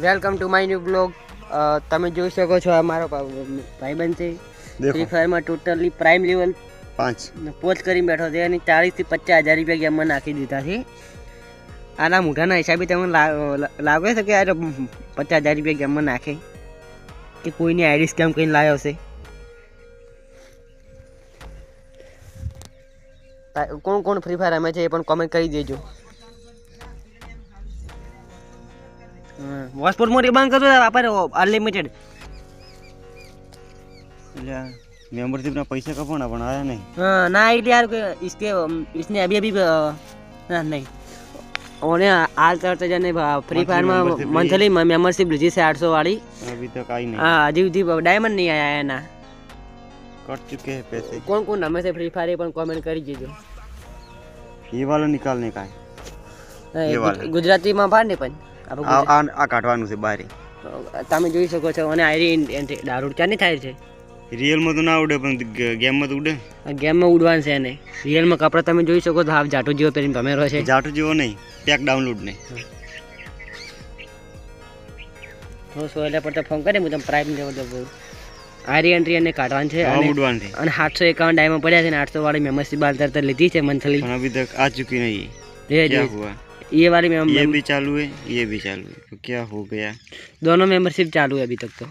Welcome to my new blog. તમે જોઈ શકો છો આ મારો ભાઈબંધ છે। ફ્રી ફાયરમાં ટોટલી પ્રાઇમ લેવલ 5 પોસ્ટ કરીને બેઠો છે અને 40 થી 50 હજાર રૂપિયા ગેમમાં નાખી દીધા છે। આના મોઢાના હિસાબે તમને લાગે છે કે આ 50 હજાર રૂપિયા ગેમમાં નાખે કે કોઈની આઈડી સ્કેમ કરીને લાવ્યો છે? કોણ કોણ ફ્રી ફાયર રમે છે એ પણ કોમેન્ટ કરી દેજો। वॉशपोर्ट मोड बंद कर दो वापर अनलिमिटेड मेंबरशिप ना पैसे कमाना पण आया नहीं। हाँ ना यार इसके इसने अभी अभी नहीं उन्हें आज करते जाने फ्री फायर में मंथली मेंबरशिप लीजिए से 800 वाली अभी तक आई नहीं। हाँ अभी डायमंड नहीं आया है ना, कट चुके हैं पैसे। कौन कौन रमे से फ्री फायर पर कमेंट कर दीजिए। ये वाला निकालने का है, गुजराती में फाड़ नहीं पण આ કાઢવાનું છે બારે। તમે જોઈ શકો છો અને આઈડી દારૂ ચાની થાય છે। રિયલમાં તો ના ઉડે પણ ગેમમાં તો ઉડે। ગેમમાં ઉડવાનું છે ને રિયલમાં કપડા તમે જોઈ શકો તો હાફ જાટો જેવો પહેરીને ભમેરો છે। જાટો જેવો નહીં, પેક ડાઉનલોડ નહીં। તો સોયલા પર તો ફોન કરે હું તમે પ્રાઇમ લેવો તો આરી એન્ટ્રી અને કાઢવાનું છે અને ઉડવાનું છે અને 751 ડાયમંડ પડ્યા છે ને 800 વાળી मेंबरशिप બાર તરત લીધી છે મંથલી પણ અભી તક आ चुकी नहीं। ये क्या हुआ? ये वाली ये भी चालू है, ये भी चालू है, तो क्या हो गया? दोनों मेंबरशिप चालू है अभी तक तो।